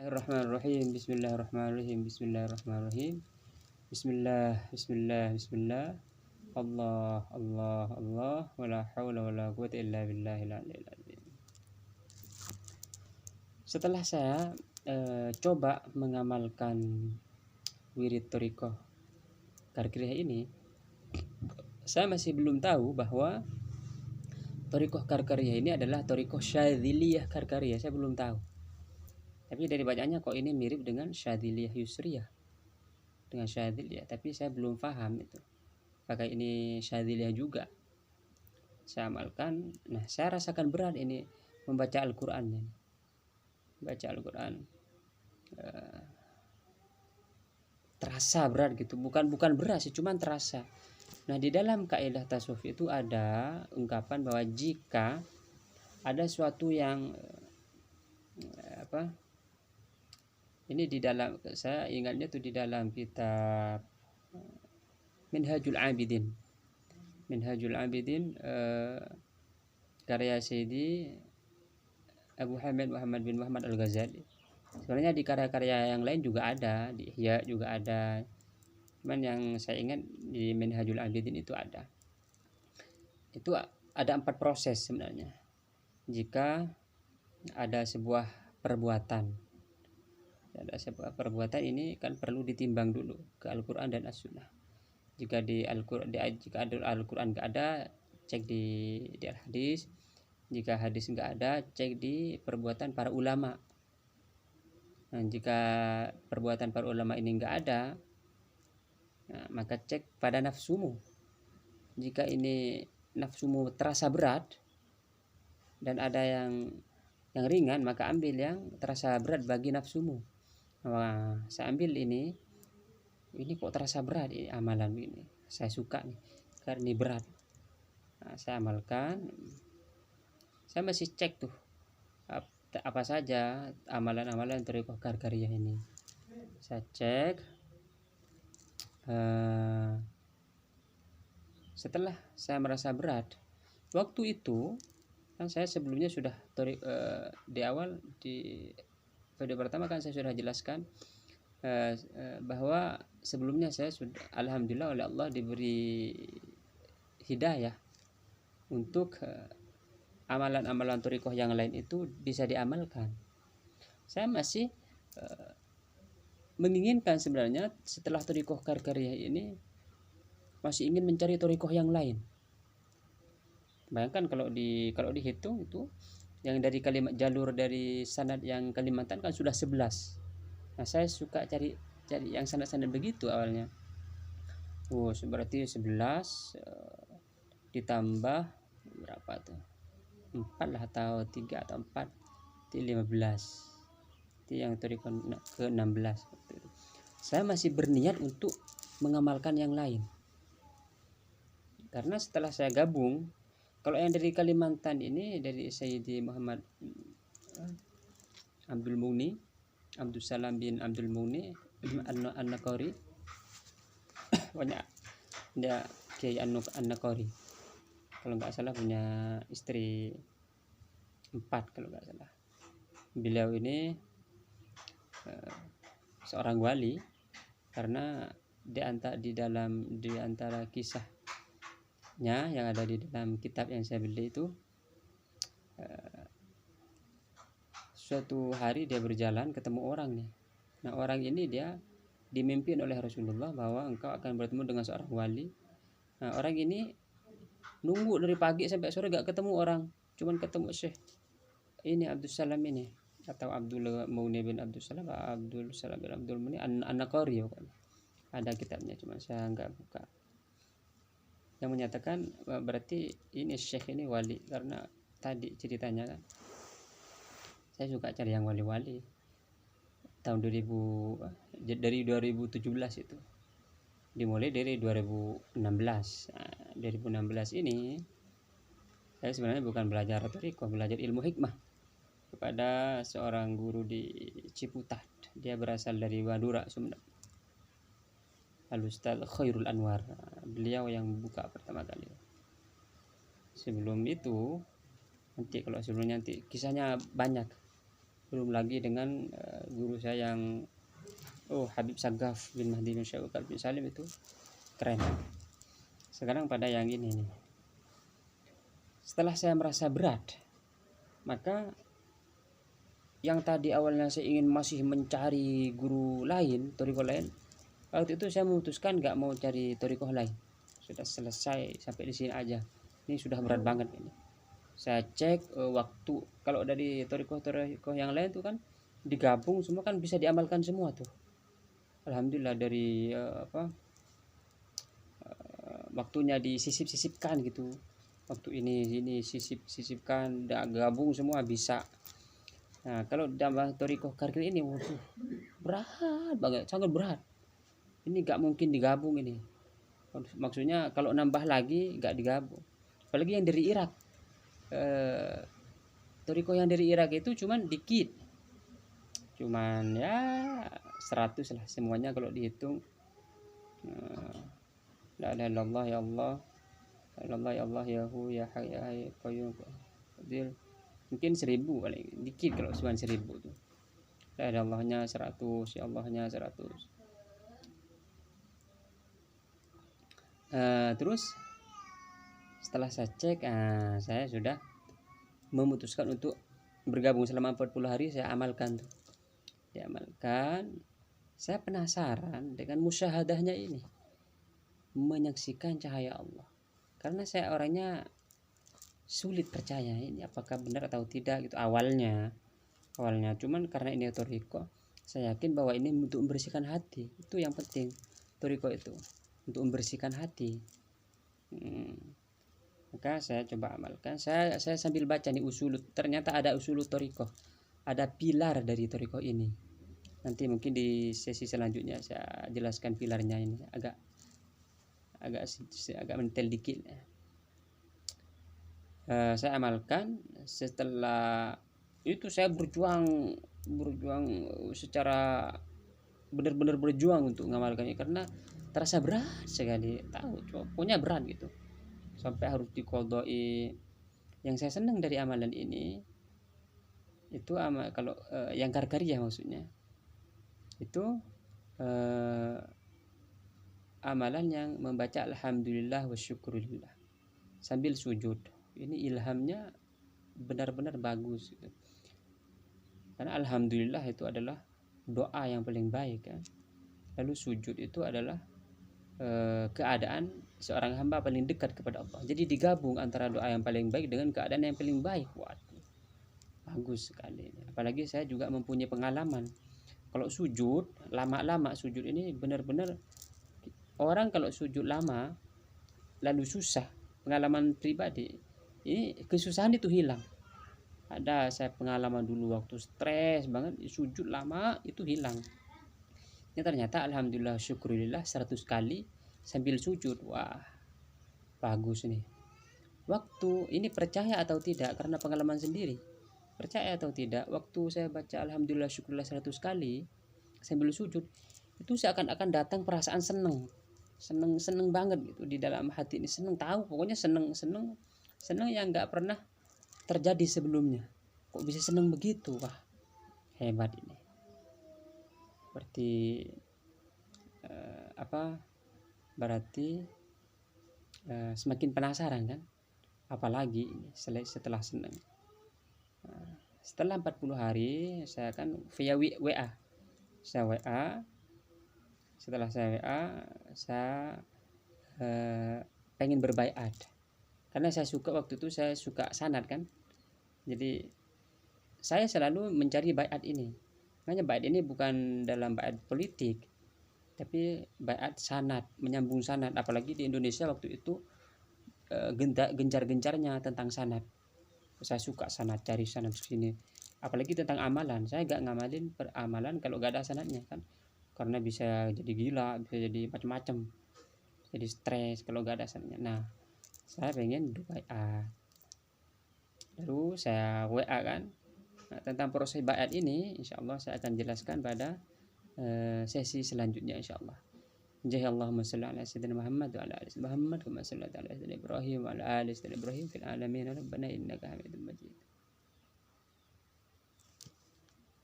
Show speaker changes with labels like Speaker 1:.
Speaker 1: Bismillahirrahmanirrahim. Bismillahirrahmanirrahim. Bismillahirrahmanirrahim. Bismillah. Allah, Allah, Allah. Wala haula wala quwwata illa billahil aliyil azim. Setelah saya coba mengamalkan wirid thariqah Qarqariyah ini, saya masih belum tahu bahwa thariqah Qarqariyah ini adalah thariqah Syadziliyah Qarqariyah. Saya belum tahu. Tapi dari bacaannya kok ini mirip dengan Syadziliyah Yusriyah, dengan Syadziliyah, tapi saya belum paham itu apakah ini Syadziliyah juga. Saya amalkan. Nah, saya rasakan berat ini membaca Al-Qur'an ini. Baca Al-Qur'an terasa berat gitu. Bukan berat sih, cuman terasa. Nah, di dalam kaidah tasawuf itu ada ungkapan bahwa jika ada suatu yang ini di dalam, saya ingatnya tuh di dalam kitab Minhajul Abidin karya Sayyidi Abu Hamid Muhammad bin Muhammad Al-Ghazali. Sebenarnya di karya-karya yang lain juga ada, di Ihya juga ada, cuman yang saya ingat di Minhajul Abidin itu ada. Itu ada 4 proses sebenarnya. Jika ada sebuah perbuatan ini kan perlu ditimbang dulu ke Al-Quran dan As-Sunnah. Jika jika Al-Quran nggak ada, cek di Al-Hadis. Jika hadis nggak ada, cek di perbuatan para ulama. Nah, jika perbuatan para ulama ini nggak ada, nah, maka cek pada nafsumu. Jika ini nafsumu terasa berat dan ada yang ringan, maka ambil yang terasa berat bagi nafsumu. Wah, saya ambil ini kok terasa berat ini amalan ini. Saya suka nih karena ini berat. Nah, saya amalkan. Saya masih cek tuh apa saja amalan-amalan thariqah Qarqariyah ini. Saya cek. Setelah saya merasa berat, waktu itu kan saya sebelumnya sudah di awal di video pertama kan saya sudah jelaskan bahwa sebelumnya saya sudah alhamdulillah oleh Allah diberi hidayah untuk amalan-amalan thariqah yang lain itu bisa diamalkan. Saya masih menginginkan sebenarnya setelah thariqah Qarqariyah ini masih ingin mencari thariqah yang lain. Bayangkan kalau dihitung itu yang dari jalur dari sanad yang Kalimantan kan sudah 11. Nah, saya suka cari yang sanad-sanad begitu awalnya. Berarti 11 ditambah berapa tuh? 4 lah, atau 3 atau 4 itu 15. Itu yang ke-16. Saya masih berniat untuk mengamalkan yang lain. Karena setelah saya gabung, kalau yang dari Kalimantan ini dari Sayyidi Muhammad Abdul Mughni, Abdul Salam bin Abdul Mughni An-Naqari, banyak dia Kiai An-Naqari, kalau nggak salah punya istri 4 kalau nggak salah. Beliau ini seorang wali karena di antara kisahnya yang ada di dalam kitab yang saya beli itu, suatu hari dia berjalan ketemu orang nih. Nah, orang ini dia dimimpin oleh Rasulullah bahwa engkau akan bertemu dengan seorang wali. Nah, orang ini nunggu dari pagi sampai sore gak ketemu orang, cuman ketemu Syekh ini Abdul Salam ini, atau Abdul Mughni bin Abdul Salam bin Abdul Mughni An-Naqari kan. Ada kitabnya, cuman saya nggak buka, yang menyatakan berarti ini Syekh ini wali. Karena tadi ceritanya kan saya suka cari yang wali-wali tahun 2017 itu, dimulai dari 2016. Nah, 2016 ini saya sebenarnya bukan belajar thariqah, belajar ilmu hikmah kepada seorang guru di Ciputat. Dia berasal dari Madura, Sumedang, Al-Ustaz Khairul Anwar. Beliau yang buka pertama kali. Sebelum itu nanti kisahnya banyak. belum lagi dengan guru saya yang Habib Sagaf bin Mahdi bin Syekh bin Salim, itu keren. Sekarang pada yang ini nih. Setelah saya merasa berat, maka yang tadi awalnya saya ingin masih mencari guru lain, torikoh lain, waktu itu saya memutuskan nggak mau cari torikoh lain. Sudah selesai sampai di sini aja. Ini sudah berat banget ini. Saya cek waktu, kalau dari torikoh yang lain tuh kan digabung semua kan bisa diamalkan semua tuh. Alhamdulillah dari waktunya disisip-sisipkan gitu. Waktu ini sisip-sisipkan, gabung semua bisa. Nah, kalau dalam torikoh karkil ini berat banget, sangat berat. Ini gak mungkin digabung ini. Maksudnya kalau nambah lagi gak digabung. Apalagi yang dari Irak. Torikoh yang dari Irak itu cuman dikit. Cuman ya 100 lah semuanya kalau dihitung. La ilaha illallah ya Allah. La ilaha ya Allah ya Hu ya Hayy ya Hayy Qayyum. Mungkin 1000 paling dikit kalau cuma 1000 tuh. La ilaha Allahnya 100, ya Allahnya 100. Terus setelah saya cek, saya sudah memutuskan untuk bergabung selama 40 hari. Saya amalkan tuh. Diamalkan. Saya penasaran dengan musyahadahnya ini, menyaksikan cahaya Allah. Karena saya orangnya sulit percaya ini apakah benar atau tidak gitu awalnya. Cuman karena ini toriko, saya yakin bahwa ini untuk membersihkan hati. Itu yang penting toriko itu, untuk membersihkan hati. Maka saya coba amalkan. Saya sambil baca nih usul. Ternyata ada usul toriko, ada pilar dari toriko ini. Nanti mungkin di sesi selanjutnya saya jelaskan pilarnya ini, agak mentel dikit. Saya amalkan. Setelah itu saya berjuang secara benar-benar berjuang untuk mengamalkannya, karena terasa berat sekali. Pokoknya berat gitu, sampai harus diqodoi. Yang saya senang dari amalan ini itu kalau yang karkariyah maksudnya itu amalan yang membaca alhamdulillah wa syukurillah sambil sujud. Ini ilhamnya benar-benar bagus gitu. Karena alhamdulillah itu adalah doa yang paling baik kan. Lalu sujud itu adalah keadaan seorang hamba paling dekat kepada Allah. Jadi digabung antara doa yang paling baik dengan keadaan yang paling baik. Waduh, bagus sekali. Apalagi saya juga mempunyai pengalaman. Kalau sujud lama-lama, sujud ini benar-benar orang kalau sujud lama lalu susah, pengalaman pribadi, ini kesusahan itu hilang. Ada saya pengalaman dulu waktu stres banget sujud lama itu hilang. Ini ternyata alhamdulillah syukurillah 100 kali sambil sujud. Wah, bagus nih. Waktu ini percaya atau tidak, karena pengalaman sendiri. Percaya atau tidak, waktu saya baca alhamdulillah syukurillah 100 kali sambil sujud, itu seakan-akan datang perasaan seneng banget gitu di dalam hati ini. Seneng, tahu pokoknya seneng yang nggak pernah terjadi sebelumnya. Kok bisa seneng begitu? Wah, hebat ini. Berarti berarti semakin penasaran kan, apalagi ini setelah seneng. Setelah 40 hari saya kan via WA. Saya WA. Setelah saya WA, saya pengen berbaiat. Karena saya suka waktu itu, saya suka sanad kan. Jadi saya selalu mencari baiat ini. Makanya baiat ini bukan dalam baiat politik, tapi baiat sanad, menyambung sanad. Apalagi di Indonesia waktu itu gencar-gencarnya tentang sanad. Saya suka sanad, cari sanad sini. Apalagi tentang amalan, saya gak ngamalin peramalan kalau gak ada sanadnya kan, karena bisa jadi gila, bisa jadi macam-macam, jadi stres kalau gak ada sanadnya. Nah, saya pengen berbaiat. Lalu saya WA kan. Nah, tentang proses baiat ini insyaallah saya akan jelaskan pada sesi selanjutnya insyaallah. Allahumma shalli ala sayyidina Muhammad wa ala ali Muhammad kama shallaita ala sayyidina Ibrahim wa ala ali sayyidina Ibrahim fil alamin rabbana innaka Hamidum Majid.